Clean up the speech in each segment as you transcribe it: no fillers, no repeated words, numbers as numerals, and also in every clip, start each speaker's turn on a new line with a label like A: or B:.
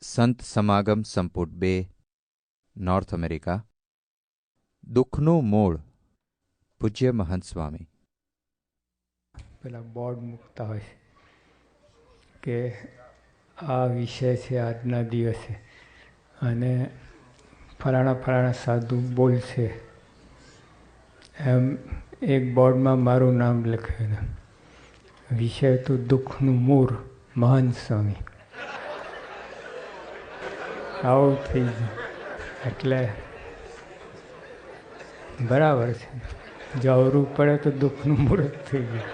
A: સંત સમાગમ સંપુટ 2 north America. દુઃખનું મૂળ પૂજ્ય મહંત સ્વામી.
B: પેલા બોર્ડ મૂકતા હોય કે આ વિષય છે આજના દિવસે અને ફલાણા સાધુ બોલશે, એમ એક બોર્ડમાં મારું નામ લખ્યું. વિષય તો દુઃખનું મૂળ મહંત સ્વામી. આવું થઈ ગયું એટલે બરાબર છે. જો અવરું પડે તો દુઃખનું મૂળ જ થઈ ગયું.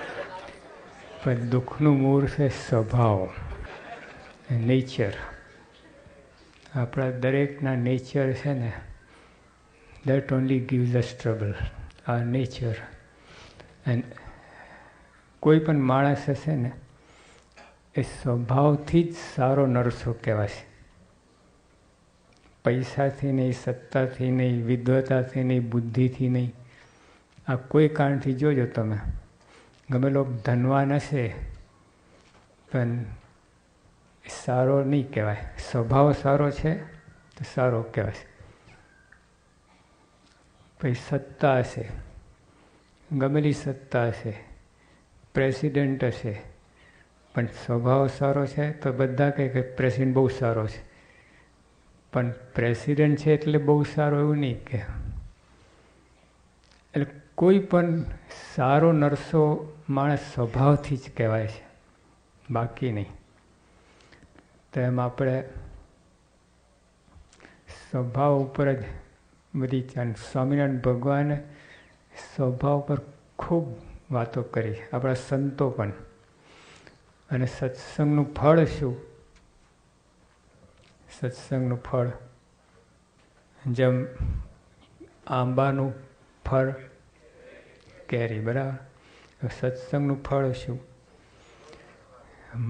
B: પણ દુઃખનું મૂળ છે સ્વભાવ, નેચર. આપણા દરેકના નેચર છે ને, that only gives us trouble, આ નેચર. એન્ડ કોઈ પણ માણસ હશે ને એ સ્વભાવથી જ સારો નરસો કહેવાશે. પૈસાથી નહીં, સત્તાથી નહીં, વિદ્વતાથી નહીં, બુદ્ધિથી નહીં. આ કોઈ કારણથી જોજો તમે, ગમે લોકો ધનવાન હશે પણ સારો નહીં કહેવાય. સ્વભાવ સારો છે તો સારો કહેવાય. પછી સત્તા હશે, ગમેલી સત્તા હશે, પ્રેસિડેન્ટ હશે, પણ સ્વભાવ સારો છે તો બધા કહે કે પ્રેસિડેન્ટ બહુ સારો છે. પણ પ્રેસિડેન્ટ છે એટલે બહુ સારો એવું નહીં કે. એટલે કોઈ પણ સારો નરસો માણસ સ્વભાવથી જ કહેવાય છે, બાકી નહીં. તો એમ આપણે સ્વભાવ ઉપર જ બધી સ્વામિનારાયણ ભગવાને સ્વભાવ પર ખૂબ વાતો કરી, આપણા સંતો પણ. અને સત્સંગનું ફળ શું? સત્સંગનું ફળ જેમ આંબાનું ફળ કેરી, બરાબર. સત્સંગનું ફળ શું?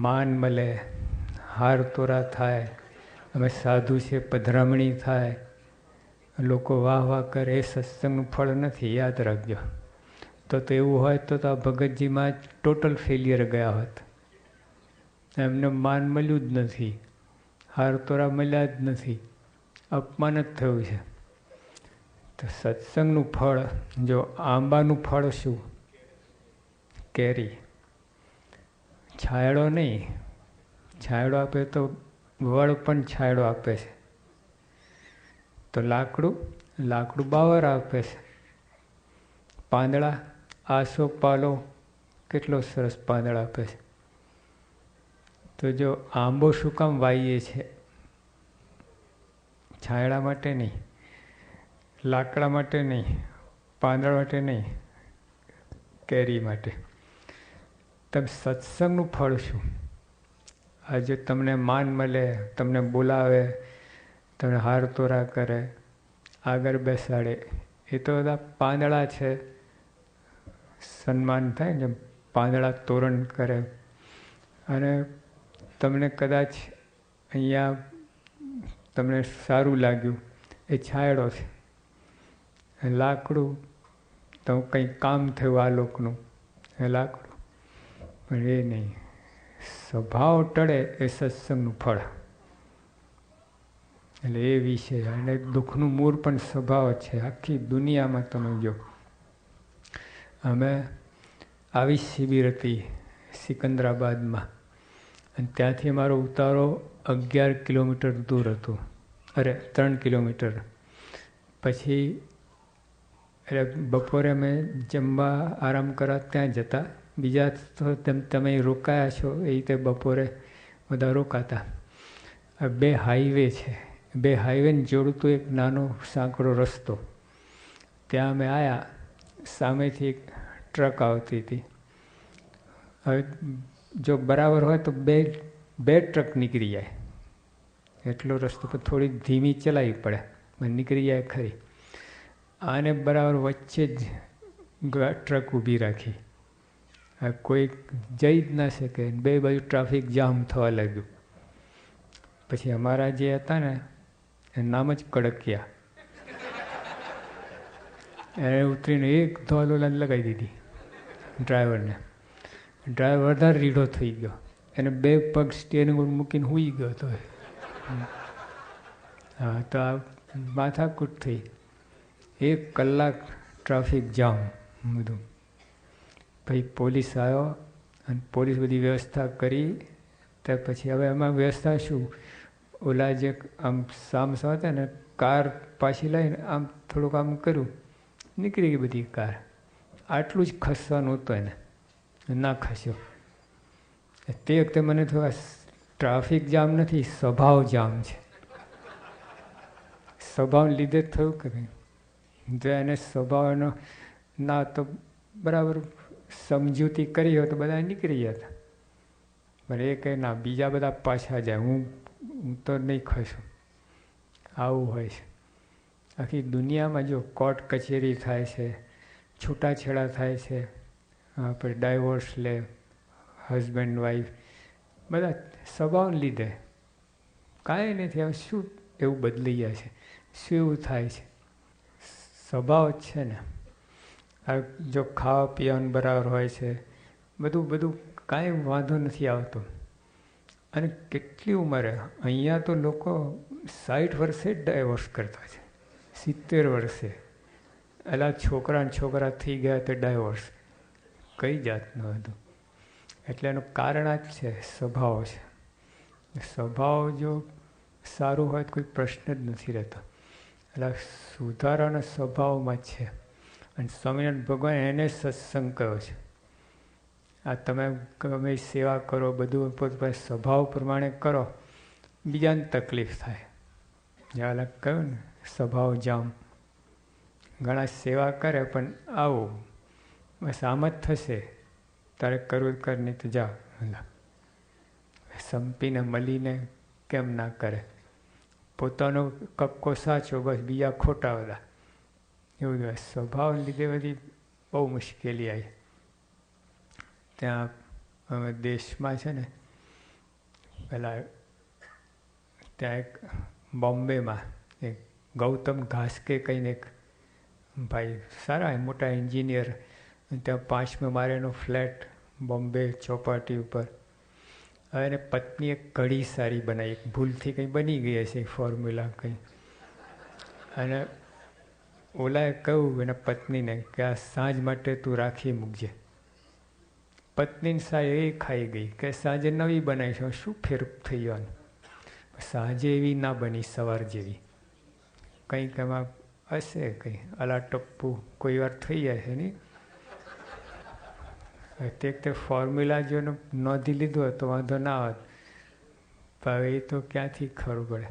B: માન મળે, હાર તોરા થાય, અમે સાધુ છે પધરામણી થાય, લોકો વાહ વાહ કરે. એ સત્સંગનું ફળ નથી, યાદ રાખજો. તો એવું હોય તો આ ભગતજીમાં ટોટલ ફેલિયર ગયા હોત. એમને માન મળ્યું જ નથી, હાર તોરા મળ્યા જ નથી, અપમાન જ થયું છે. તો સત્સંગનું ફળ, જો આંબાનું ફળ શું? કેરી. છાંયડો નહીં, છાંયડો આપે તો વડ પણ છાંયડો આપે છે. તો લાકડું બાવર આપે છે. પાંદડા, આસો પાલો કેટલો સરસ પાંદડા આપે છે. તો જો આંબો શું કામ વાવીએ છે? છાંયડા માટે નહીં, લાકડા માટે નહીં, પાંદડા માટે નહીં, કેરી માટે. તમે સત્સંગનું ફળ શું? આજે તમને માન મળે, તમને બોલાવે, તમને હાર તોરા કરે, આગળ બેસાડે, એ તો બધા પાંદડા છે. સન્માન થાય ને, પાંદડા તોરણ કરે. અને તમને કદાચ અહીંયા તમને સારું લાગ્યું, એ છાંયડો છે. લાકડું તો કંઈ કામ થયું આ લોકનું, એ લાકડું. પણ એ નહીં, સ્વભાવ ટળે એ સત્સંગનું ફળ. એટલે એ વિશે. અને દુઃખનું મૂળ પણ સ્વભાવ છે. આખી દુનિયામાં તમે જો, અમે આવી શિબિર હતી સિકંદરાબાદમાં, અને ત્યાંથી અમારો ઉતારો 11 કિલોમીટર દૂર હતું, 3 કિલોમીટર. પછી બપોરે અમે જમવા આરામ કરવા ત્યાં જતા. બીજા તો તમે રોકાયા છો એ રીતે બપોરે બધા રોકાતા. 2 હાઈવે છે, 2 હાઈવેને જોડતો એક નાનો સાંકડો રસ્તો. ત્યાં અમે આવ્યા, સામેથી એક ટ્રક આવતી હતી. હવે જો બરાબર હોય તો બે ટ્રક નીકળી જાય એટલો રસ્તો, પણ થોડી ધીમી ચલાવવી પડે, નીકળી જાય ખરી. આને બરાબર વચ્ચે જ ટ્રક ઊભી રાખી. કોઈ જઈ જ ના શકે, 2 બાજુ ટ્રાફિક જામ થવા લાગ્યું. પછી અમારા જે હતા ને, એ નામ જ કડકિયા, એને ઉતરીને એક ધોલોલાન લગાવી દીધી ડ્રાઈવરને. ડ્રાઈવર વધારે રીઢો થઈ ગયો, એને 2 પગ સ્ટીયરિંગ ઉપર મૂકીને સૂઈ ગયો હતો. હા, તો આ માથાકૂટ થઈ. 1 કલાક ટ્રાફિક જામ બધું. પછી પોલીસ આવ્યો અને પોલીસ બધી વ્યવસ્થા કરી. ત્યાર પછી હવે એમાં વ્યવસ્થા શું, ઓલા જે આમ સામસા હતા ને, કાર પાછી લઈને આમ થોડુંક આમ કર્યું, નીકળી ગઈ બધી કાર. આટલું જ ખસવાનું હતું એને, ના ખસ્યો. તે વખતે મને થોડા ટ્રાફિક જામ નથી, સ્વભાવ જામ છે. સ્વભાવને લીધે જ થયું કે કંઈ. જો એને સ્વભાવનો ના તો બરાબર સમજૂતી કરી હોય તો બધા નીકળી ગયા હતા. પણ એ કહે ના, બીજા બધા પાછા જાય, હું તો નહીં ખસું. આવું હોય છે. આખી દુનિયામાં જો કોર્ટ કચેરી થાય છે, છૂટાછેડા થાય છે, આપણે ડાયવોર્સ લે, હસબન્ડ વાઈફ, બધા સ્વભાવને લીધે. કાંઈ નથી. હવે શું એવું બદલી જાય છે, શું એવું થાય છે? સ્વભાવ જ છે ને. જો ખાવા પીવાનું બરાબર હોય છે, બધું કાંઈ વાંધો નથી આવતો. અને કેટલી ઉંમરે, અહીંયા તો લોકો 60 વર્ષે જ ડાયવોર્સ કરતા છે, 70 વર્ષે. એલા છોકરા થઈ ગયા તો ડાયવોર્સ. કઈ જાતનું હતું? એટલે એનું કારણ આ જ છે, સ્વભાવ છે. સ્વભાવ જો સારું હોય તો કોઈ પ્રશ્ન જ નથી રહેતો. એટલે સુધારાના સ્વભાવમાં જ છે. અને સ્વામિનારાયણ ભગવાન એને સત્સંગ કહ્યો છે. આ તમે ગમે સેવા કરો, બધું પોતાના સ્વભાવ પ્રમાણે કરો, બીજાને તકલીફ થાય. જ્યાં કહ્યું ને, સ્વભાવ જામ. ઘણા સેવા કરે પણ આવું બસ આમ જ થશે, તારે કરવું કર, નહીં તો જા. સંપીને મળીને કેમ ના કરે? પોતાનો કક્કો સાચો, બસ બીજા ખોટા બધા. એવું સ્વભાવને લીધે બધી બહુ મુશ્કેલી આવી. ત્યાં અમે દેશમાં છે ને, પેલા ત્યાં એક બોમ્બેમાં એક ગૌતમ ઘાસકે કહીને એક ભાઈ સારા મોટા એન્જિનિયર, ત્યાં 5મે માળેનો ફ્લેટ બોમ્બે ચોપાટી ઉપર. હવે એને પત્નીએ કઢી સારી બનાવી, ભૂલથી કંઈ બની ગઈ હશે ફોર્મ્યુલા કંઈ. અને ઓલાએ કહ્યું એના પત્નીને કે આ સાંજ માટે તું રાખી મૂકજે. પત્નીને સાહેબ એ ખાઈ ગઈ કે સાંજે નવી બનાવીશું, શું ફેર થઈ જવાનું? સાંજે એવી ના બની, સવાર જેવી. કંઈક એમાં હશે, કંઈ અલા ટપ્પુ કોઈ વાર થઈ જાય છે નહીં. તે ફોર્મ્યુલા જો નોંધી લીધું હોય તો વાંધો ના આવે. પણ એ તો ક્યાંથી ખબર પડે?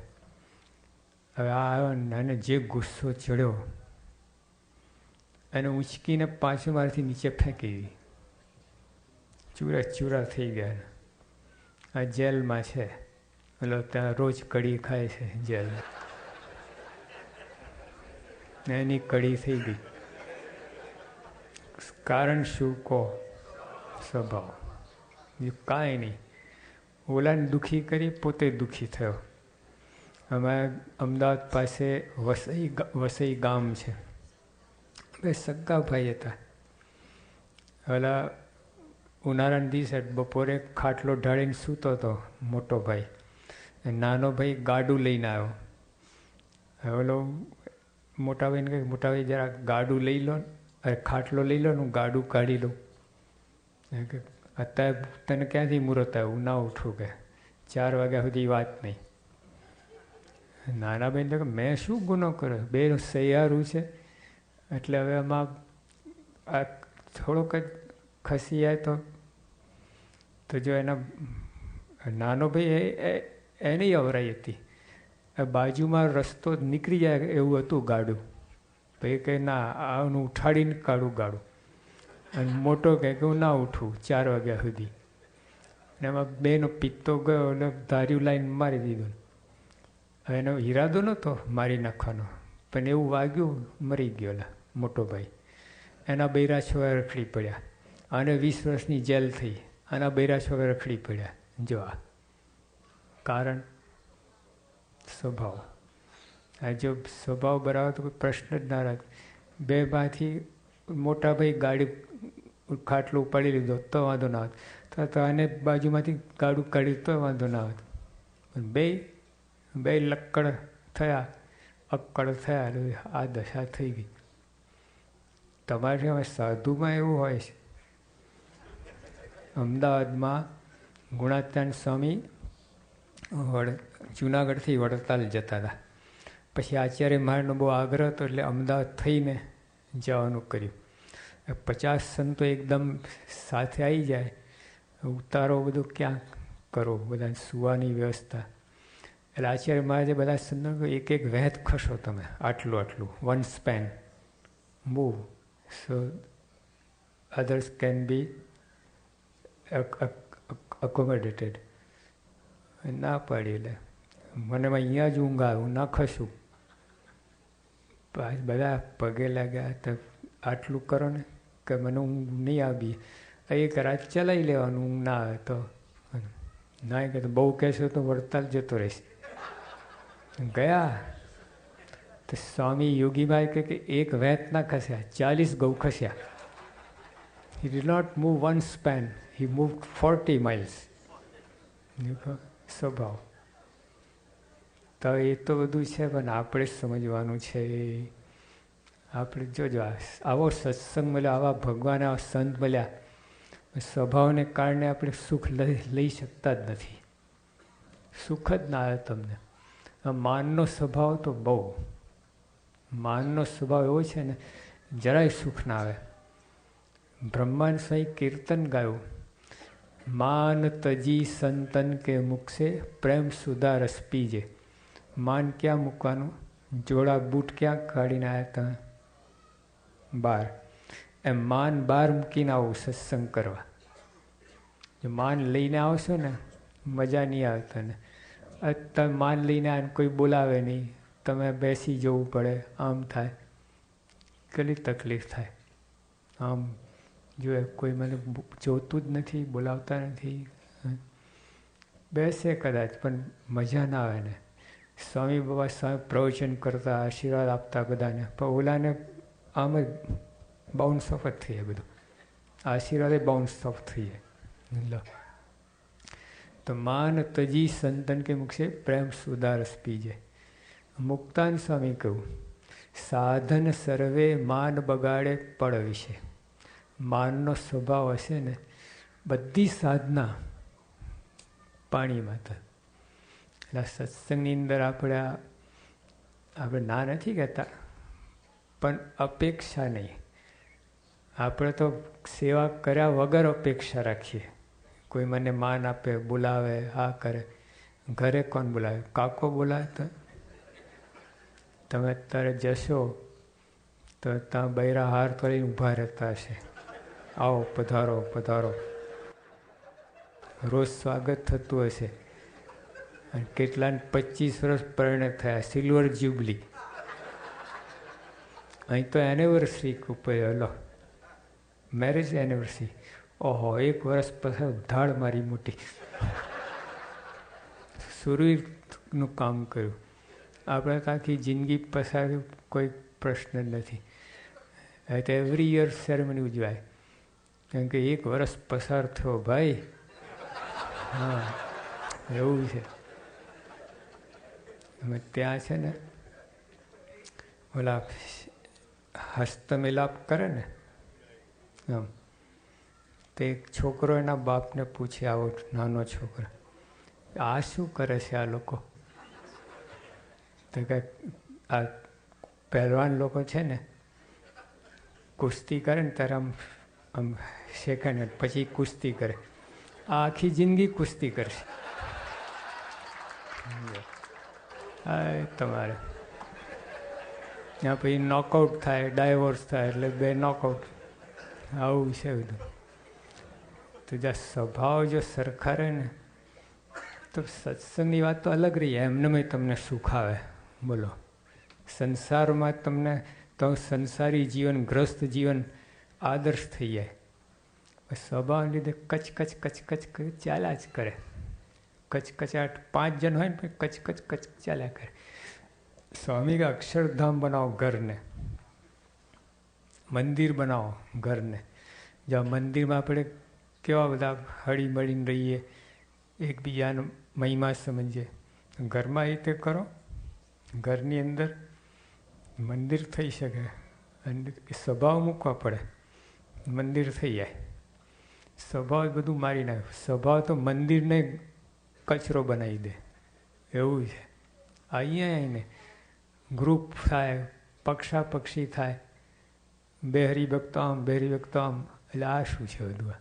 B: હવે આ આવ્યો ને, અને જે ગુસ્સો ચડ્યો એને ઉંચકીને પાછું મારાથી નીચે ફેંકી દીધી. ચૂરા થઈ ગયા. આ જેલમાં છે, એટલે ત્યાં રોજ કઢી ખાય છે જેલ. એની કઢી થઈ ગઈ. કારણ શું કહો? સ્વભાવ. બીજું કાંઈ નહીં. ઓલાને દુઃખી કરી, પોતે દુઃખી થયો. અમારા અમદાવાદ પાસે વસઈ ગામ છે, બે સગા ભાઈ હતા. ઓલા ઉનાળાના દિવસે બપોરે ખાટલો ઢાળીને સૂતો હતો મોટો ભાઈ, નાનો ભાઈ ગાડું લઈને આવ્યો. હવે ઓલો મોટા ભાઈને કહે, મોટા ભાઈ જરા ગાડું લઈ લો, અરે ખાટલો લઈ લો ને, હું ગાડું કાઢી લઉં. અત્યારે તને ક્યાંથી મુહૂર્ત આવ્યું? હું ના ઉઠું કે 4 વાગ્યા સુધી વાત નહીં. નાના બેન તો મેં શું ગુનો કર્યો? બે સૈયારું છે, એટલે હવે આમાં આ થોડોક જ ખસી જાય તો જો એના નાનો ભાઈ એની અવરાઈ હતી. બાજુમાં રસ્તો નીકળી જાય એવું હતું ગાડું. ભાઈ કહે ના, આનું ઉઠાડીને કાઢું ગાડું. અને મોટો કહે કે હું ના ઉઠું 4 વાગ્યા સુધી. અને એમાં બેનો પિત્તો ગયો એટલે ધાર્યું લાઈન મારી દીધું. હવે એનો ઈરાદો નહોતો મારી નાખવાનો, પણ એવું વાગ્યું, મરી ગયો મોટો ભાઈ. એના બૈરા છોકરા રખડી પડ્યા. અને 20 વર્ષની જેલ થઈ. આના બૈરા છોકરા રખડી પડ્યા. જો આ કારણ સ્વભાવ. આ જો સ્વભાવ બરાબર તો કોઈ પ્રશ્ન જ ના રહે. બે માંથી મોટા ભાઈ ગાડી ખાટલું ઉપાડી લીધો તો વાંધો ના આવત, તો આને બાજુમાંથી ગાડું કાઢ્યું તો વાંધો ના આવત. પણ બે બે લક્કડ થયા, અક્કડ થયા એટલે આ દશા થઈ ગઈ. તમારે હવે સાધુમાં એવું હોય છે. અમદાવાદમાં ગુણાત્યાન સ્વામી જુનાગઢથી વડતાલ જતા હતા. પછી આચાર્ય મહારાજનો બહુ આગ્રહ હતો એટલે અમદાવાદ થઈને જવાનું કર્યું. 50 સંતો એકદમ સાથે આવી જાય, ઉતારો બધું ક્યાં કરો, બધા સુવાની વ્યવસ્થા. એટલે આચાર્ય મહારાજે બધા સંતો એક એક વહેત ખસો તમે, આટલું આટલું, one span move so others can be accommodated. ના પાડી એટલે મને અહીંયા જ ઊંઘ આવે, હું ના ખસું. બધા પગે લાગ્યા તો આટલું કરો ને કે મને ઊંઘ નહીં આવી. એક રાત ચલાવી લેવાનું, ઊંઘ ના આવે તો. ના કે બહુ કહેશો તો વડતાલ જતો રહીશ. ગયા તો સ્વામી યોગીભાઈ કે એક વેત ના ખસ્યા, 40 ગૌ ખસ્યા. He did not move one span, he moved 40 miles. સ્વભાવ તો એ તો બધું છે, પણ આપણે સમજવાનું છે. આપણે જોજો આવો સત્સંગ મળ્યો, આવા ભગવાન, આવા સંત મળ્યા, સ્વભાવને કારણે આપણે સુખ લઈ શકતા જ નથી. સુખ જ ના આવે તમને. આ માનનો સ્વભાવ તો બહુ, માનનો સ્વભાવ એવો છે ને, જરાય સુખ ના આવે. બ્રહ્માંડ સ્વામી કીર્તન ગાયું, માન તજી સંતન કે મુખ સે પ્રેમ સુધા રસ પીજે. માન ક્યાં મૂકવાનું? જોડા બૂટ ક્યાં કાઢીને આવ્યા તમે? બહાર. એમ માન બહાર મૂકીને આવું સત્સંગ કરવા. જો માન લઈને આવશો ને મજા નહીં આવે તને. તમે માન લઈને આવે, કોઈ બોલાવે નહીં, તમે બેસી જવું પડે, આમ થાય, કેટલી તકલીફ થાય. આમ જો કોઈ મને જોતું જ નથી, બોલાવતા નથી, બેસે કદાચ પણ મજા ના આવે ને. સ્વામી બાબા સ્વામી પ્રવચન કરતા, આશીર્વાદ આપતા બધાને, પણ ઓલાને આમ જ બાઉન્સ ઓફ જ થઈ જાય બધું. આશીર્વાદ બાઉન્સ ઓફ થઈ જાય. તો માન તજી સંતન કે મુખ સે પ્રેમ સુદારસ પીજે. મુક્તાન સ્વામી કહ્યું, સાધન સર્વે માન બગાડે પડ વિશે. માનનો સ્વભાવ હશે ને, બધી સાધના પાણીમાં તો. એટલે સત્સંગની અંદર આપણે ના નથી કહેતા, પણ અપેક્ષા નહીં. આપણે તો સેવા કર્યા વગર અપેક્ષા રાખીએ. કોઈ મને માન આપે, બોલાવે, આ કરે. ઘરે કોણ બોલાવે? કાકો બોલાવે તો તમે અત્યારે જશો તો ત્યાં બૈરા હાર તો લઈને ઊભા રહેતા હશે, આવો પધારો પધારો, રોજ સ્વાગત થતું હશે. અને કેટલાને 25 વર્ષ પરિણત થયા, સિલ્વર જ્યુબલી. અહીં તો એનિવર્સરી ઉપર હલો, મેરેજ એનિવર્સરી. ઓહો, 1 વર્ષ પછી ધાડ મારી મોટી. સુરવીરનું કામ કર્યું. આપણે આખી જિંદગી પસાર, કોઈ પ્રશ્ન નથી. તો એવરી યર સેરેમની ઉજવાય, કેમ કે 1 વર્ષ પસાર થયો ભાઈ. હા, એવું છે. અમે ત્યાં છે ને ઓલા હસ્તમિલાપ કરે ને, આમ તો એક છોકરો એના બાપને પૂછે, આવો નાનો છોકરો, આ શું કરે છે આ લોકો? તો કે આ પહેલવાન લોકો છે ને, કુસ્તી કરે ને ત્યારે આમ શેખે ને પછી કુસ્તી કરે. આ આખી જિંદગી કુસ્તી કરશે. તમારે ત્યાં પછી નોકઆઉટ થાય, ડાયવોર્સ થાય, એટલે 2 નોકઆઉટ. આવું છે બધું. તો જ્યાં સ્વભાવ જો સરખા રહે ને, તો સત્સંગની વાત તો અલગ રહી. એમને તમને સુખ આવે. બોલો, સંસારમાં તમને તો સંસારી જીવન, ગ્રસ્ત જીવન આદર્શ થઈ જાય. સ્વભાવને લીધે કચ કચ કચ કચ ચાલ્યા જ કરે. કચકચાટ 5 જણ હોય ને, કચ કચ ચાલ્યા કરે. સ્વામી કે અક્ષરધામ બનાવો ઘરને, મંદિર બનાવો ઘરને. જ્યાં મંદિરમાં આપણે કેવા બધા હળી મળીને રહીએ, એકબીજાનો મહિમા સમજીએ. ઘરમાં એ રીતે કરો, ઘરની અંદર મંદિર થઈ શકે અને સ્વભાવ મૂકવા પડે, મંદિર થઈ જાય. સ્વભાવ બધું મારી નાખે. સ્વભાવ તો મંદિરને કચરો બનાવી દે એવું છે. અહીંયા આવીને ગ્રુપ થાય, પક્ષાપક્ષી થાય, બે હરિભક્તો આમ બે હરિભક્તો આમ, એટલે આ શું છે બધું?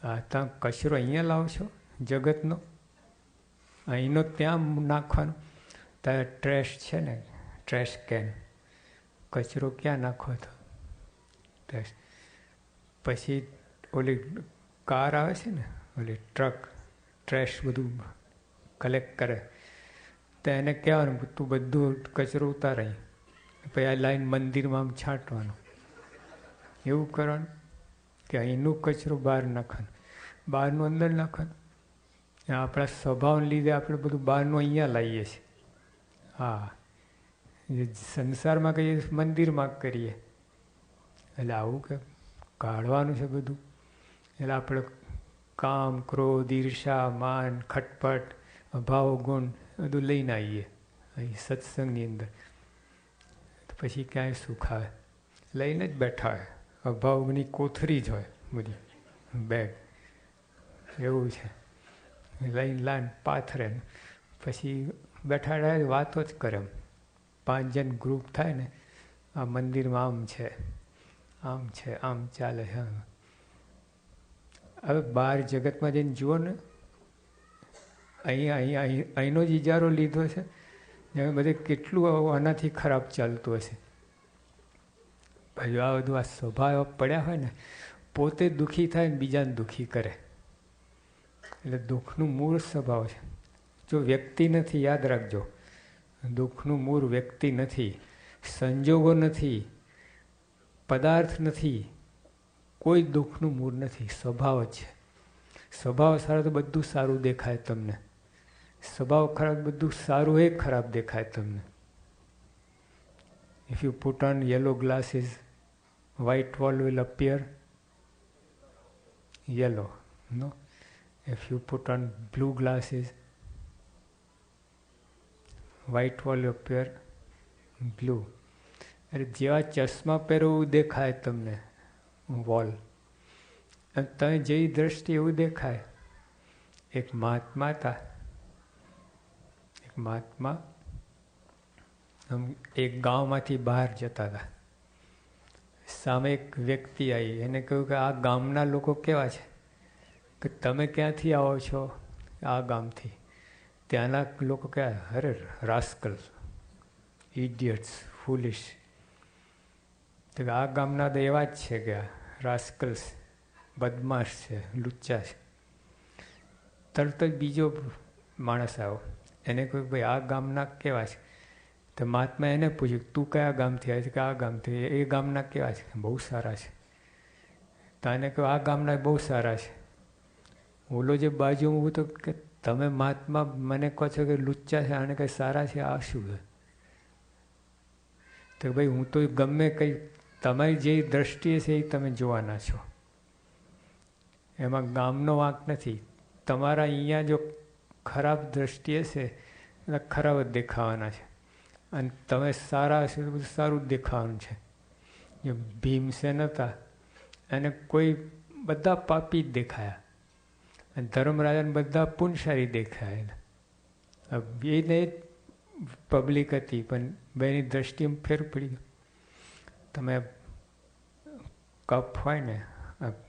B: આ તમે કચરો અહીંયા લાવશો જગતનો, અહીંનો ત્યાં નાખવાનો. ત્યાં ટ્રેશ છે ને, ટ્રેશ કેન, કચરો ક્યાં નાખો તો ટ્રેશ. પછી ઓલી કાર આવે છે ને, ઓલી ટ્રક, ટ્રેશ બધું કલેક્ટ કરે, તો એને કહેવાનું તું બધું કચરો ઉતારાય, પછી આ લાઈન મંદિરમાં આમ છાંટવાનું. એવું કરવાનું કે અહીંનું કચરો બહાર નાખવાનું, બહારનું અંદર નાખવાનું. આપણા સ્વભાવને લીધે આપણે બધું બહારનું અહીંયા લાવીએ છીએ. હા, સંસારમાં કહીએ મંદિરમાં કરીએ, એટલે આવું કે કાઢવાનું છે બધું. એટલે આપણે કામ, ક્રોધ, ઈર્ષા, માન, ખટપટ, અભાવ, ગુણ બધું લઈને આવીએ અહીં સત્સંગની અંદર. પછી ક્યાંય સુખ આવે? લઈને જ બેઠા હોય, અભાવની કોથરી જ હોય બધી, બેગ એવું છે. લઈને લાઈન પાથરે, પછી બેઠા રહે, વાતો જ કરે. 5 જણ ગ્રુપ થાય ને, આ મંદિરમાં આમ છે, આમ છે, આમ ચાલે છે. હવે બહાર જગતમાં જઈને જુઓ ને, અહીંનો જ ઇજારો લીધો છે, બધે કેટલું આનાથી ખરાબ ચાલતું હશે. ભાઈ આ બધું આ સ્વભાવ પડ્યા હોય ને, પોતે દુઃખી થાય ને બીજાને દુઃખી કરે, એટલે દુઃખનું મૂળ સ્વભાવ છે. જો વ્યક્તિ નથી, યાદ રાખજો, દુઃખનું મૂળ વ્યક્તિ નથી, સંજોગો નથી, પદાર્થ નથી, કોઈ દુઃખનું મૂળ નથી, સ્વભાવ જ છે. સ્વભાવ સારો તો બધું સારું દેખાય તમને, સ્વભાવ ખરાબ બધું સારું એ ખરાબ દેખાય તમને. If you put on yellow glasses, white wall will appear yellow. No? If you put on blue glasses, white wall will appear blue. અરે જેવા ચશ્મા પહેરો એવું દેખાય તમને વોલ, અને તમે જેવી દ્રષ્ટિ એવું દેખાય. એક મહાત્મા હતા, એક મહાત્મા એક ગામમાંથી બહાર જતા હતા. સામે એક વ્યક્તિ આવી, એને કહ્યું કે આ ગામના લોકો કેવા છે, કે તમે ક્યાંથી આવો છો? આ ગામથી. ત્યાંના લોકો કહેવાય, અરે રાસ્કલ, ઇડિયટ્સ, ફૂલિશ. તો આ ગામના તો એવા જ છે કે રાસ્કલ્સ, બદમાશ છે, લુચ્ચા છે. તરત જ બીજો માણસ આવ્યો, એને કહ્યું ભાઈ આ ગામના કેવા છે? તો મહાત્મા એને પૂછ્યું તું કયા ગામથી આવે છે? કે આ ગામથી. એ ગામના કેવા છે? બહુ સારા છે. તો એને કહ્યું આ ગામના બહુ સારા છે. ઓલો જે બાજુ ઊભું તો કે તમે મહાત્મા મને કહો છો કે લુચ્ચા છે, આને કંઈ સારા છે, આ શું છે? તો ભાઈ હું તો ગમે કંઈ તમારી જે દ્રષ્ટિએ છે એ તમે જોવાના છો, એમાં ગામનો વાંક નથી. તમારા અહીંયા જો ખરાબ દ્રષ્ટિએ છે એટલે ખરાબ જ દેખાવાના છે, અને તમે સારા હશો તો બધું સારું જ દેખાવાનું છે. જે ભીમસેન હતા એને કોઈ બધા પાપી જ દેખાયા, અને ધર્મરાજાને બધા પુણ્યશાળી દેખાયા. એને પબ્લિક હતી, પણ બેની દ્રષ્ટિમાં ફેર પડી ગયો. તમે કપ હોય ને,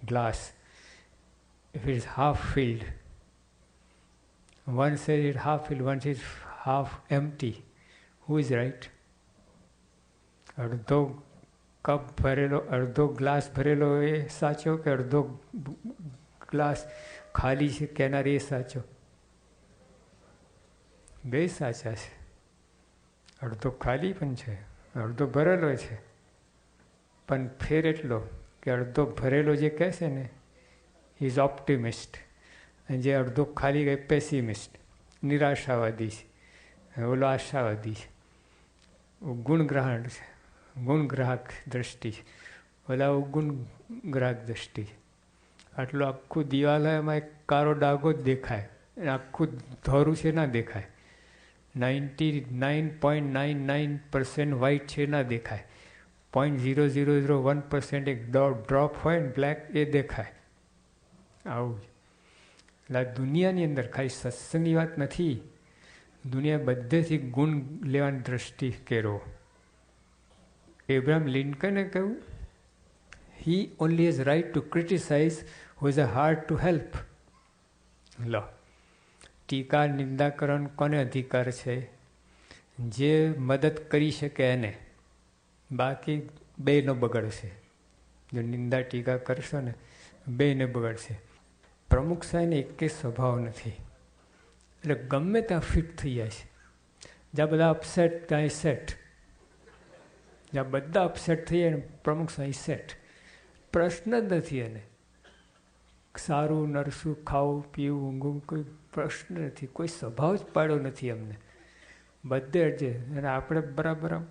B: glass, if it is half filled, one says it half filled, one says half empty. Who is right? અડધો કપ ભરેલો, અડધો ગ્લાસ ભરેલો એ સાચો, કે અડધો ગ્લાસ ખાલી છે કેનાર એ સાચો? બે સાચા છે. અડધો ખાલી પણ છે, અડધો ભરેલો છે, પણ ફેર એટલો કે અડધો ભરેલો જે કહે છે ને ઇઝ ઓપ્ટિમિસ્ટ, અને જે અડધો ખાલી ગઈ પેસિમિસ્ટ, નિરાશાવાદી છે. ઓલો આશાવાદી છે, ગુણગ્રાહક છે, ગુણગ્રાહક દ્રષ્ટિ છે. ઓલા ગુણગ્રાહક દ્રષ્ટિ છે. આટલું આખું દિવાલ હોય, એમાં એક કાળો ડાઘો જ દેખાય, આખું ધોરું છે ના દેખાય. 99.99% વ્હાઇટ છે ના દેખાય, 0.0001% એક ડ્રોપ હોય ને બ્લેક એ દેખાય. આવું એટલે આ દુનિયાની અંદર ખાલી સત્સંગની વાત નથી, દુનિયા બધેથી ગુણ લેવાની દ્રષ્ટિ કેરો. એબ્રાહમ લિંકને કહ્યું, he only has right to criticize who is a heart to help. લો, ટીકા નિંદા કરવાનો કોને અધિકાર છે? જે મદદ કરી શકે એને. બાકી બેયનો બગડશે. જો નિંદા ટીકા કરશો ને બેયને બગડશે. પ્રમુખ સાહેબને એકે સ્વભાવ નથી, એટલે ગમે ત્યાં ફિટ થઈ જાય છે. જ્યાં બધા અપસેટ ત્યાં સેટ, જ્યાં બધા અપસેટ થઈ જાય ને પ્રમુખ સાહેબ સેટ. પ્રશ્ન જ નથી એને. સારું નરસું, ખાવું પીવું ઊંઘવું કોઈ પ્રશ્ન નથી, કોઈ સ્વભાવ જ પાડ્યો નથી અમને. બધે અડજે અને આપણે બરાબર આમ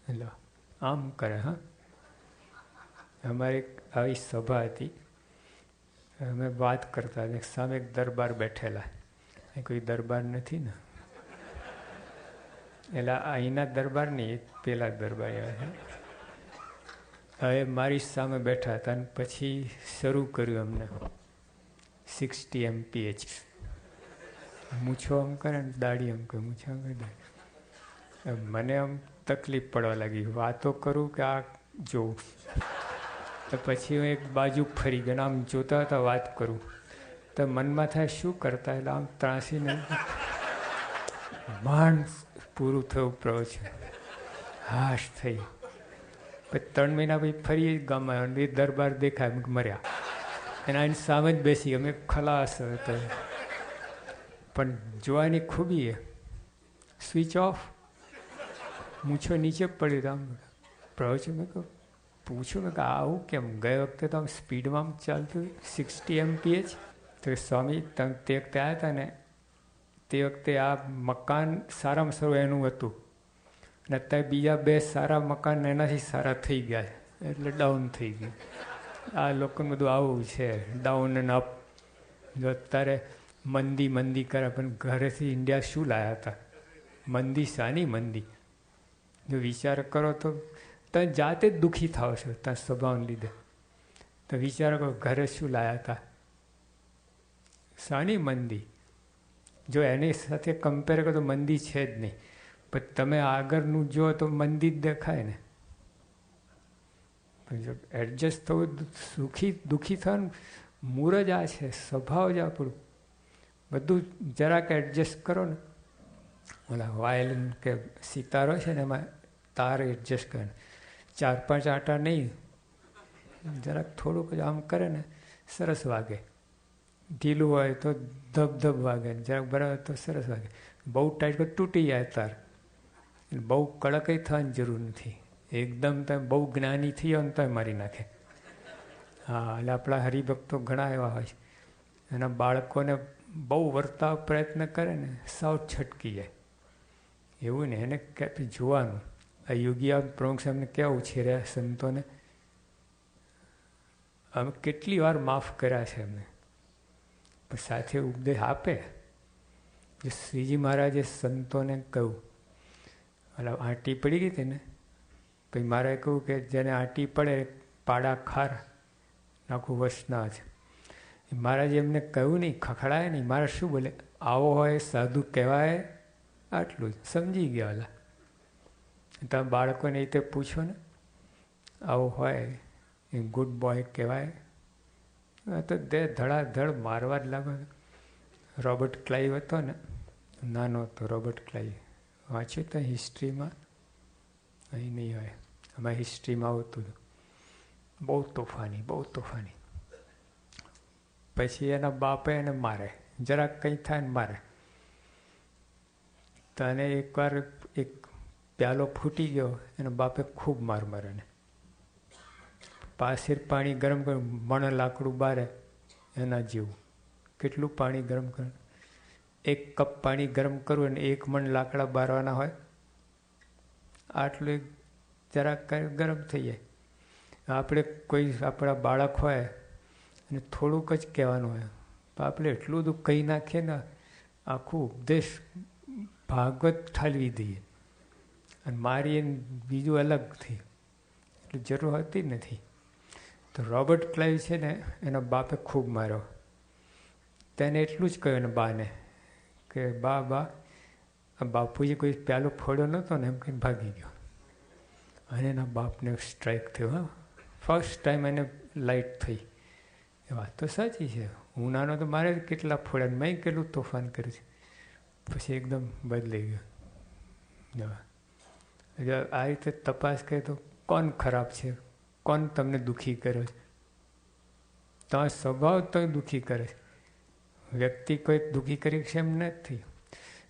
B: એટલે આમ કરે. હા, અમારી આવી સભા હતી, અમે વાત કરતા અને સામે એક દરબાર બેઠેલા. કોઈ દરબાર નથી ને, એટલે અહીંના દરબાર નહીં, પેલા દરબાર એવા છે. હવે મારી સામે બેઠા હતા અને પછી શરૂ કર્યું અમને 60 MPH. મૂછો આમ કરે ને દાઢી આમ કરે, મૂછો આમ કરે. મને આમ તકલીફ પડવા લાગી, વાતો કરું કે આ જોઉં. તો પછી હું એક બાજુ ફરી ગયો, આમ જોતા હતા વાત કરું તો મનમાં થાય શું કરતા, એટલે આમ ત્રાસીને માંડ પૂરું થયું પ્રવચન, હાશ થઈ. પછી 3 મહિના પછી ફરી ગામમાં એ દરબાર દેખાય, મર્યા અને આની સામે જ બેસી અમે ખલાસ હતો. પણ જોવાની ખૂબી એ સ્વિચ ઓફ, મૂછો નીચે પડી તો આમ પ્રવચન મેં કહું પૂછ્યું મેં કે આવું કેમ? ગઈ વખતે તો આમ સ્પીડમાં આમ ચાલતું 60 MPH. તો સ્વામી તે વખતે આવ્યા હતા ને, તે વખતે આ મકાન સારામાં સારું એનું હતું અને અત્યારે બીજા 2 સારા મકાન એનાથી સારા થઈ ગયા એટલે ડાઉન થઈ ગયું. આ લોકોનું બધું આવું છે, ડાઉન એન્ડ અપ. જો અત્યારે મંદી કરે, પણ ઘરેથી ઇન્ડિયા શું લાયા હતા? મંદી શાની મંદી? જો વિચાર કરો તો તમે જાતે જ દુઃખી થાવ છો ત્યાં સ્વભાવને લીધે. તો વિચાર કરો ઘરે શું લાયા હતા? શાની મંદી? જો એની સાથે કમ્પેર કરો તો મંદી છે જ નહીં, પણ તમે આગળનું જો તો મંદી જ દેખાય ને. પણ જો એડજસ્ટ થવું, દુઃખી થવાનું મૂળ જ આ છે, સ્વભાવ જ આપણું. બધું જરાક એડજસ્ટ કરો ને. ઓલા વાયલિન કે સિતારો છે ને એમાં તાર એડજસ્ટ કરે, 4-5 આટા નહીં, જરાક થોડુંક જ આમ કરે ને સરસ વાગે. ઢીલું હોય તો ધબ વાગે, જરાક બરાબર તો સરસ વાગે. બહુ ટાઈટ તો તૂટી જાય તાર. બહુ કડક થવાની જરૂર નથી. એકદમ તમે બહુ જ્ઞાની થઈ જાવ ને તો મારી નાખે. હા, એટલે આપણા હરિભક્તો ઘણા એવા હોય છે, એના બાળકોને બહુ વર્તાવ પ્રયત્ન કરે ને સાવ છટકી જાય. એવું ને, એને ક્યાંથી જોવાનું. આ યોગી પ્રમુખ સાહેબને કેવું છે રે સંતોને, અમે કેટલી વાર માફ કર્યા છે એમને, પણ સાથે ઉપદેશ આપે. જે શ્રીજી મહારાજે સંતોને કહ્યું, એટલે આંટી પડી ગઈ હતી ને, પછી મારે કહ્યું કે જેને આંટી પડે પાડા ખાર નાખું વસના જ. મહારાજે એમને કહ્યું નહીં, ખખડાય નહીં. મારે શું બોલે, આવો હોય સાધુ કહેવાય, આટલું જ સમજી ગયા. ઓલા તમે બાળકોને એ રીતે પૂછો ને, આવું હોય એ ગુડ બોય કહેવાય. તો ધડાધડ મારવા જ લાગો. રોબર્ટ ક્લાઇવ હતો ને, નાનો હતો રોબર્ટ ક્લાઇવ, વાંચ્યું તો હિસ્ટ્રીમાં? અહીં નહીં હોય, અમારી હિસ્ટ્રીમાં આવતું હતું. બહુ તોફાની. પછી એના બાપે એને મારે, જરાક કંઈ થાય ને મારે. તો એને એકવાર એક પ્યાલો ફૂટી ગયો, એના બાપે ખૂબ મારે ને. પાછળ પાણી ગરમ કર્યું, મણ લાકડું બારે એના જેવું. કેટલું પાણી ગરમ કરવું? 1 કપ પાણી ગરમ કરવું અને 1 મણ લાકડા બારવાના હોય, આટલું જરાક ગરમ થઈ જાય. આપણે કોઈ આપણા બાળક હોય અને થોડુંક જ કહેવાનું હોય, તો આપણે એટલું બધું કહી નાખીએ ને, આખું ઉપદેશ ભાગવત ઠાલવી દઈએ અને મારી બીજું અલગથી, એટલે જરૂર હતી નથી. તો રોબર્ટ ક્લાઇવ છે ને, એના બાપે ખૂબ માર્યો. તેને એટલું જ કહ્યું એને બાને કે બા આ બાપુએ કોઈ પ્યાલો ફોડ્યો નહોતો ને, એમ કહીને ભાગી ગયો. અને એના બાપને સ્ટ્રાઇક થયો. હા, ફર્સ્ટ ટાઈમ એને લાઇટ થઈ. એ વાત તો સાચી છે, હું નાનો તો મારે કેટલા ફોડ્યા, મેં કેટલું તોફાન કર્યું છે. પછી એકદમ બદલાઈ ગયો. આ રીતે તપાસ કરે તો કોણ ખરાબ છે, કોણ તમને દુઃખી કર્યો છે? તમારો સ્વભાવ તો દુઃખી કરે છે. વ્યક્તિ કોઈ દુઃખી કરી છે એમ નથી.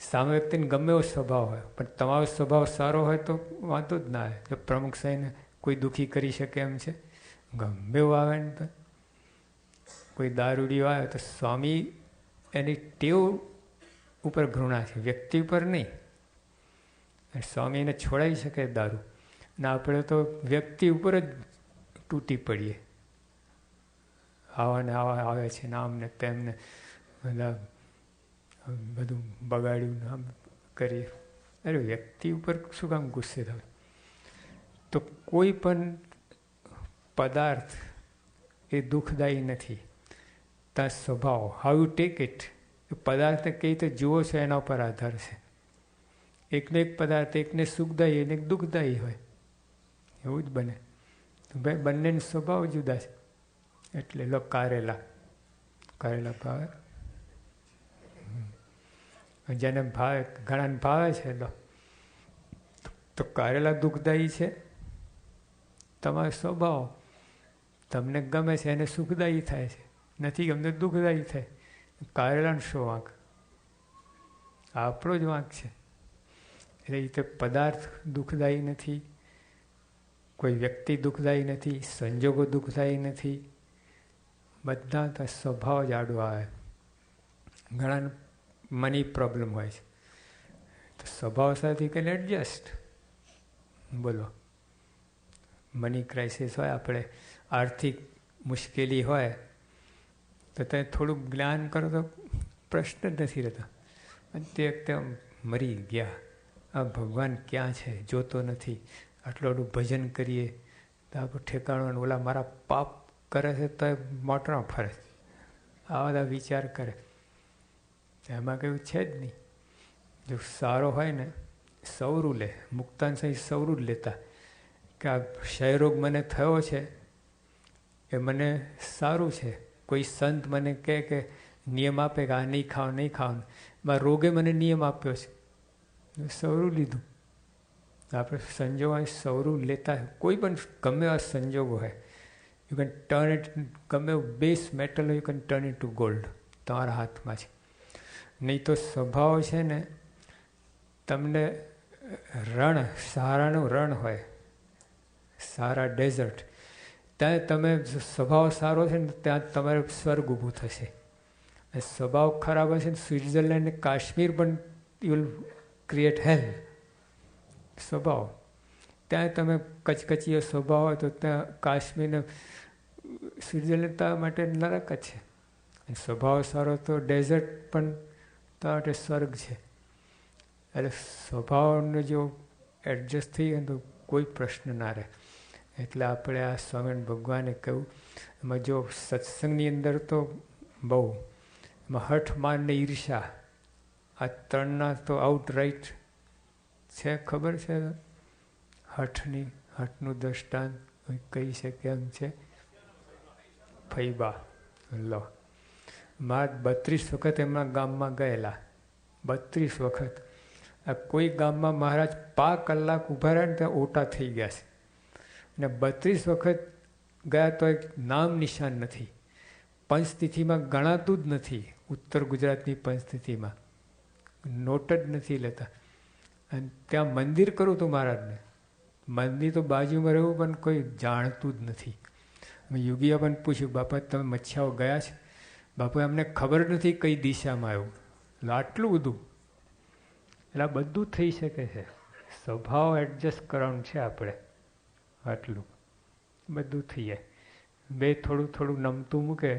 B: સામે વ્યક્તિને ગમે એવો સ્વભાવ હોય, પણ તમારો સ્વભાવ સારો હોય તો વાંધો જ ના આવે. જો પ્રમુખ સાહેબને કોઈ દુઃખી કરી શકે એમ છે? ગમે એવું આવે ને તો કોઈ દારૂડિયો આવે તો સ્વામી એની ટેવ ઉપર ઘૃણા છે, વ્યક્તિ ઉપર નહીં. સ્વામી એને છોડાવી શકે દારૂ, ને આપણે તો વ્યક્તિ ઉપર જ તૂટી પડીએ. આવા ને આવા આવે છે ને આમ ને તેમને બધા બધું બગાડ્યું ને આમ કરીએ. અરે વ્યક્તિ ઉપર શું કામ ગુસ્સે થાય? તો કોઈ પણ પદાર્થ એ દુઃખદાયી નથી. તાર સ્વભાવ, હાઉ યુ ટેક ઇટ, એ પદાર્થને કઈ રીતે જુઓ છો એના ઉપર આધાર છે. એકને એક પદાર્થ એકને સુખદાયી અને એક દુઃખદાયી હોય, એવું જ બને. ભાઈ બંનેનો સ્વભાવ જુદા છે. એટલે લો કારેલા ભાવે, જેને ભાવે, ઘણાને ભાવે છે લો. તો કારેલા દુઃખદાયી છે, તમારો સ્વભાવ. તમને ગમે છે એને સુખદાયી થાય છે, નથી ગમતું દુઃખદાયી થાય. કારેલાનો શું વાંક? આપણો જ વાંક છે. એટલે રીતે પદાર્થ દુઃખદાયી નથી, કોઈ વ્યક્તિ દુઃખદાયી નથી, સંજોગો દુઃખદાયી નથી. બધા તો સ્વભાવ જ આડો આવે. ઘણા મની પ્રોબ્લેમ હોય છે, તો સ્વભાવ સાથે કંઈ એડજસ્ટ. બોલો, મની ક્રાઇસિસ હોય, આપણે આર્થિક મુશ્કેલી હોય, તો તમે થોડુંક જ્ઞાન કરો તો પ્રશ્ન જ નથી રહેતા. અને તે વખતે મરી ગયા, આ ભગવાન ક્યાં છે જોતો નથી, આટલું આટલું ભજન કરીએ તો આપણું ઠેકાણું, ઓલા મારા પાપ કરે છે તો મોટરા ફરે, આવા બધા વિચાર કરે. એમાં કંઈ છે જ નહીં. જો સારો હોય ને, સવરું લે. મુક્તાન સાહેબ સવરું જ લેતા કે આ ક્ષયરોગ મને થયો છે એ મને સારું છે. કોઈ સંત મને કહે કે નિયમ આપે કે આ નહીં ખાવાનું નહીં ખાવાનું, મારા રોગે મને નિયમ આપ્યો છે, સવરું લીધું. આપણે સંજોગો સવરું લેતા, કોઈ પણ ગમે એવા સંજોગો હોય, યુ કેન ટર્ન ઇટ, ગમે એવું બેસ મેટલ હોય, you can turn it to gold. તમારા હાથમાં છે. નહીં તો સ્વભાવ છે ને, તમને સહારાનું રણ હોય, સારા ડેઝર્ટ, ત્યાં તમે સ્વભાવ સારો છે ને ત્યાં તમારે સ્વર્ગ ઊભું થશે. સ્વભાવ ખરાબ હશે ને સ્વિટ્ઝરલેન્ડ ને કાશ્મીર પણ યુ વિલ ક્રિએટ હેલ. સ્વભાવ ત્યાં તમે કચકચીયો સ્વભાવ હોય તો ત્યાં કાશ્મીરને સ્વિટ્ઝરલેન્ડ તમારા માટે નરક જ છે. સ્વભાવ સારો તો ડેઝર્ટ પણ તમારા માટે સ્વર્ગ છે. એટલે સ્વભાવને જો એડજસ્ટ થઈ જાય તો કોઈ પ્રશ્ન ના રહે. એટલે આપણે આ સ્વામિનારાયણ ભગવાને કહ્યું, એમાં જો સત્સંગની અંદર તો બહુ એમાં હઠ, માન ને ઈર્ષા, આ ત્રણના તો આઉટ રાઈટ છે. ખબર છે હઠનું દ્રષ્ટાંત કહી શકે એમ છે? ફૈબા લો, માર 32 વખત એમના ગામમાં ગયેલા, 32 વખત. આ કોઈ ગામમાં મહારાજ 5 કલાક ઊભા રહ્યા ને ત્યાં ઓટા થઈ ગયા છે. અને 32 વખત ગયા તો એક નામ નિશાન નથી. પંચતિથિમાં ગણાતું જ નથી. ઉત્તર ગુજરાતની પંચતિથિમાં નોટ જ નથી લેતા. અને ત્યાં મંદિર કરું હતું મહારાજને, મંદિર તો બાજુમાં રહેવું પણ કોઈ જાણતું જ નથી. મેં યોગીએ પણ પૂછ્યું, બાપા તમે મચ્છાઓ ગયા છે? બાપા અમને ખબર નથી કઈ દિશામાં આવ્યું. આટલું બધું. એટલે આ બધું થઈ શકે છે. સ્વભાવ એડજસ્ટ કરવાનું છે આપણે. આટલું બધું થઈ જાય. બે થોડું થોડું નમતું મૂકે,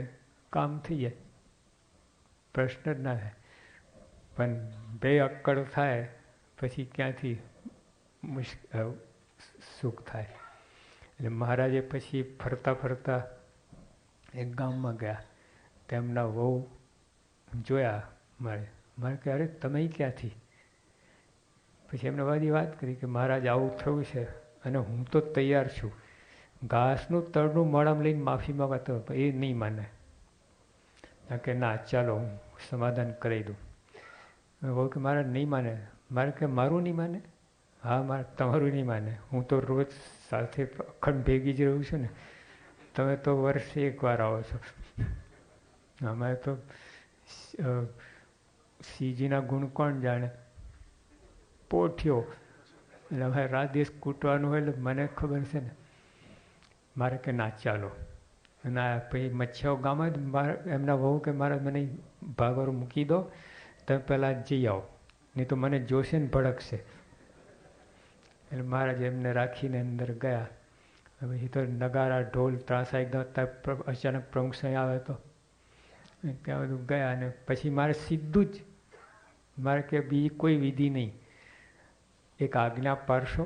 B: કામ થઈ જાય, પ્રશ્ન જ ના થાય. પણ બે અક્કડ થાય પછી ક્યાંથી સુખ થાય. એટલે મહારાજે પછી ફરતા ફરતા એક ગામમાં ગયા. તેમના વહુ જોયા મારે કે અરે તમે ક્યાંથી? પછી એમને બધી વાત કરી કે મહારાજ આવું થયું છે અને હું તો તૈયાર છું. ઘાસનું તળનું મોડામાં લઈને માફી માંગવા તો એ નહીં માને. કે ના ચાલો હું સમાધાન કરી દઉં. બહુ કે મારા નહીં માને. મારે કે મારું નહીં માને? હા મારે તમારું નહીં માને. હું તો રોજ સાથે અખંડ ભેગી જ રહું છું ને. તમે તો વર્ષે એકવાર આવો છો. અમારે તો શ્રીજીના ગુણ કોણ જાણે? પોઠ્યો. એટલે અમારે રાત દિવસ કૂટવાનું હોય એટલે મને ખબર છે ને. મારે કે ના ચાલો. ના પછી મચ્છાઓ ગામ જ એમના વહુ કે મારા મને ભાગવાળું મૂકી દો, તમે પહેલાં જઈ આવો, નહીં તો મને જોશે ને ભડકશે. એટલે મહારાજ એમને રાખીને અંદર ગયા. પછી તો નગારા ઢોલ ત્રાસા એકદમ અચાનક પ્રમુખ સ્વામી આવે તો ત્યાં બધું ગયા. અને પછી મારે સીધું જ મારે કે બીજી કોઈ વિધિ નહીં, એક આજ્ઞા પાડશો?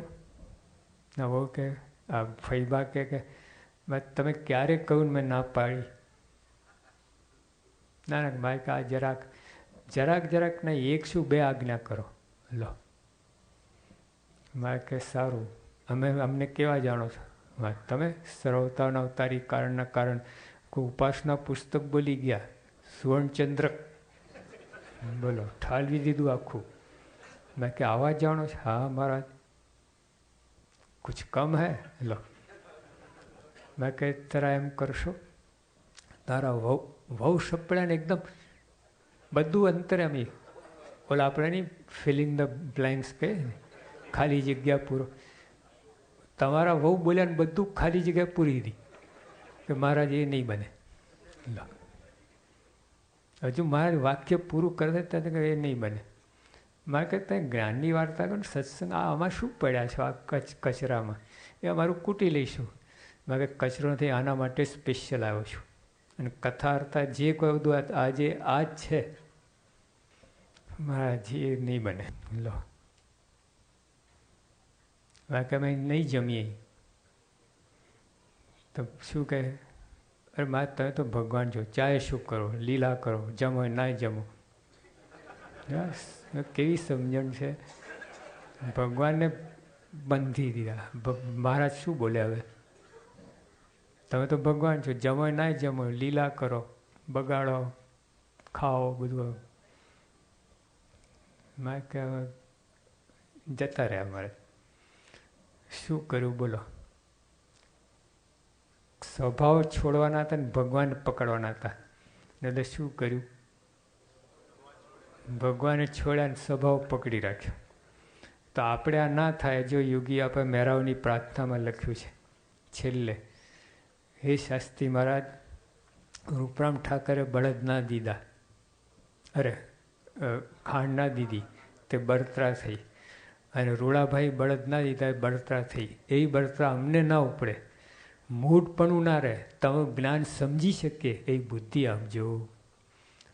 B: ના બહુ કે આ ફૈબા કે તમે ક્યારે કહ્યું મેં ના પાડી? ના ના મારે કે આ જરાક નહીં, એક શું બે આજ્ઞા કરો લો. મારે કે સારું, અમને કેવા જાણો છો? તમે સર્વતાના અવતારી કારણના કારણ કોઈ ઉપાસના પુસ્તક બોલી ગયા, સુવર્ણચંદ્રક બોલો ઠાલવી દીધું આખું. મેં કે આવા જાણો છો? હા મહારાજ. કુછ કમ હૈ? લો. મેં કે તારા એમ કરશો, તારા વહુ સપડાને એકદમ બધું અંતર્યામી, ઓલા આપણે નહીં ફિલિંગ ધ બ્લેન્ક્સ કહે ને, ખાલી જગ્યા પૂરો. તમારા વહુ બોલ્યા ને બધું ખાલી જગ્યા પૂરી દીધી કે મહારાજ એ નહીં બને. લો હજુ મહારાજ વાક્ય પૂરું કરી દેતા કે એ નહીં બને. મારે કહેતા જ્ઞાનની વાર્તા કરો ને સત્સંગ, આમાં શું પડ્યા છો આ કચરામાં? એ અમારું કૂટી લઈશું. મારે કચરો નથી, આના માટે સ્પેશિયલ આવ્યો છું. અને કથા અર્થા જે કોઈ બધું આજે આ જ છે મહારાજ એ નહીં બને. લો કે અમે નહીં જમીએ તો શું કહે? અરે મારે તમે તો ભગવાન છો, ચાહે શું કરો, લીલા કરો, જમો ના જમો. કેવી સમજણ છે! ભગવાનને બંધી દીધા. મહારાજ શું બોલે હવે? તમે તો ભગવાન છો, જમો ના જમો, લીલા કરો, બગાડો, ખાઓ, બધું. મારે કે જતા રહ્યા. મારે શું કર્યું બોલો? સ્વભાવ છોડવાના હતા ને ભગવાન પકડવાના હતા. એટલે શું કર્યું? ભગવાને છોડ્યા ને સ્વભાવ પકડી રાખ્યો. તો આપણે આ ના થાય. જો યોગી આપણે મેરાવની પ્રાર્થનામાં લખ્યું છે છેલ્લે, હે શાસ્ત્રી મહારાજ, રૂપરામ ઠાકરે બળદ ના દીધા, અરે ખાંડ ના દીધી તે બળતરા થઈ, અને રૂડાભાઈ બળદ ના દીધા એ બળતરા થઈ. એ બળતરા અમને ના ઉપડે, મૂઢપણું ના રહે, તમે જ્ઞાન સમજી શકે એ બુદ્ધિ આપજો.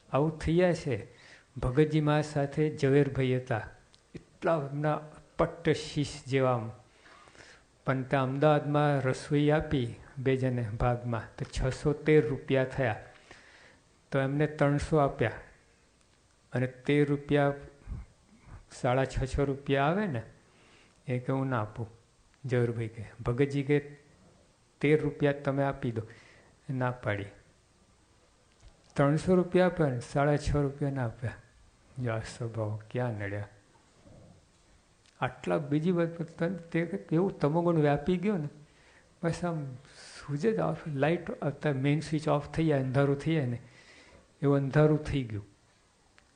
B: આવું થયા છે. ભગતજી મહારાજ સાથે ઝવેરભાઈ હતા, એટલા એમના પટ્ટ શીશ જેવા. પણ ત્યાં અમદાવાદમાં રસોઈ આપી બે જણે ભાગમાં તો 613 રૂપિયા થયા. તો એમને 300 આપ્યા, અને 13 રૂપિયા 650 રૂપિયા આવે ને એ કે હું ના આપું. ઝવેરભાઈ કે, ભગતજી કે 13 રૂપિયા તમે આપી દો. ના પાડી. 300 રૂપિયા આપ્યા ને 6.5 રૂપિયા ના આપ્યા. જો આ સ્વભાવ ક્યાં નડ્યા! આટલા બીજી વાત તે એવું તમોગુણ વ્યાપી ગયો ને, બસ આમ સૂજે જ ઓફ, લાઇટ અત્યારે મેઇન સ્વિચ ઓફ થઈ જાય, અંધારું થઈ જાય ને એવું અંધારું થઈ ગયું.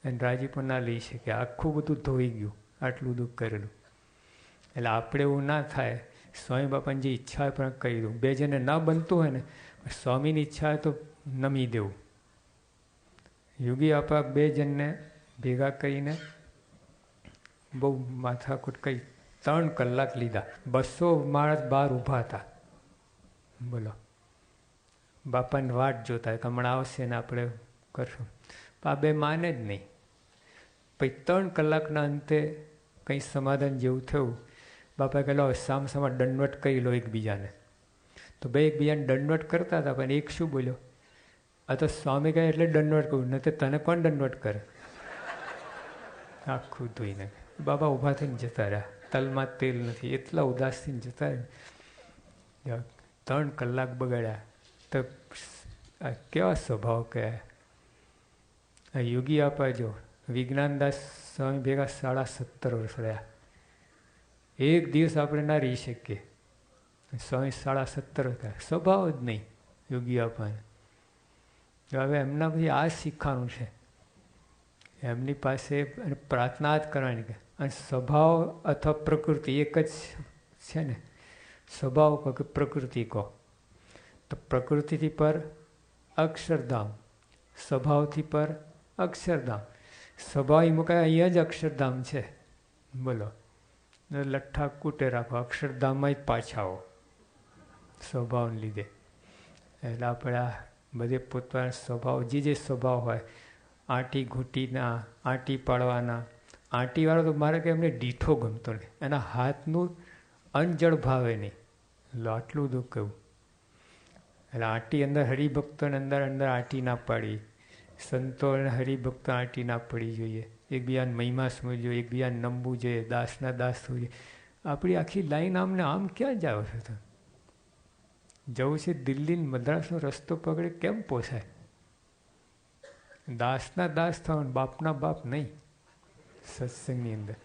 B: અને રાજી પણ ના લઈ શકે, આખું બધું ધોઈ ગયું, આટલું દુઃખ કરેલું. એટલે આપણે એવું ના થાય. સ્વામી બાપાની જે ઈચ્છા હોય પણ કહી દઉં. બે જણે ના બનતું હોય ને, સ્વામીની ઈચ્છા હોય તો નમી દેવું. યોગી આપા બે જણને ભેગા કરીને બહુ માથાકૂટ કરી 3 કલાક લીધા. 200 માણસ બહાર ઊભા હતા. બોલો, બાપાની વાટ જોતા હમણાં આવશે ને આપણે કરશું. આ બે માને જ નહીં. પછી 3 કલાકના અંતે કંઈ સમાધાન જેવું થયું. બાપા કહેલો સામસામા દંડવટ કરી લો એકબીજાને. તો બે એકબીજાને દંડવટ કરતા હતા, પણ એક શું બોલ્યો, આ તો સ્વામી કહે એટલે દંડવટ કરું, ન તો તને કોણ દંડવટ કરે. આખું ધોઈને બાબા ઊભા થઈને જતા રહ્યા. તલમાં તેલ નથી, એટલા ઉદાસ થઈને જતા રહ્યા. 3 કલાક બગાડ્યા. તો આ કેવા સ્વભાવ કહેવાય. આ યોગી આપા જો વિજ્ઞાનદાસ સ્વામી ભેગા 17.5 વર્ષ રહ્યા. એક દિવસ આપણે ના રહી શકીએ. સ્વામી 17.5 વર્ષ સ્વભાવ જ નહીં યોગી આપાને. હવે એમના પછી આ શીખવાનું છે. એમની પાસે પ્રાર્થના જ કરવાની કે અને સ્વભાવ અથવા પ્રકૃતિ એક જ છે ને. સ્વભાવ કહો કે પ્રકૃતિ કહો, તો પ્રકૃતિથી પર અક્ષરધામ, સ્વભાવથી પર અક્ષરધામ. સ્વભાવ મુકાય અહીંયા જ અક્ષરધામ છે. બોલો, લઠ્ઠા કૂટે રાખો, અક્ષરધામમાં જ પાછા આવો સ્વભાવને લીધે. એટલે આપણે આ બધે પોતાના સ્વભાવ જે સ્વભાવ હોય, આંટી ઘૂંટીના, આંટી પાડવાના. આંટીવાળો તો મારે કે એમને ડીઠો ગમતો નહીં, એના હાથનું અંજળ ભાવે નહીં. આટલું બધું કહ્યું. એટલે આંટી અંદર હરિભક્તોને અંદર અંદર આંટી ના પાડી, સંતો અને હરિભક્તો આંટી ના પડી જોઈએ. એકબીજાને મહિમા સમજવું જોઈએ, એકબીજાને નમવું જોઈએ, દાસના દાસ થવું જોઈએ. આપણી આખી લાઈન આમને આમ ક્યાં જાઓ છો તમે? જવું છે દિલ્હી મદ્રાસનો રસ્તો પકડે કેમ પોસાય? દાસના દાસ થવાનું, બાપના બાપ નહીં. સત્સંગની અંદર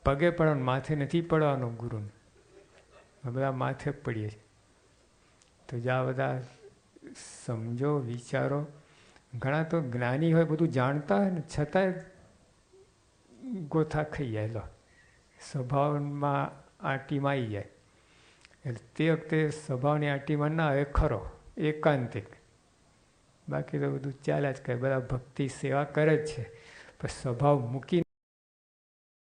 B: પગે પડવાનું, માથે નથી પડવાનું ગુરુને. બધા માથે પડીએ છીએ. તો જ્યાં બધા સમજો, વિચારો. ઘણા તો જ્ઞાની હોય, બધું જાણતા હોય ને છતાંય ગોથા ખાઈ જાય. લો સ્વભાવમાં આંટીમાં આવી જાય. એટલે તે વખતે સ્વભાવની આંટીમાં ના આવે ખરો, એકાંતિક. બાકી તો બધું ચાલ્યા જ કરે. બધા ભક્તિ સેવા કરે જ છે, પણ સ્વભાવ મૂકી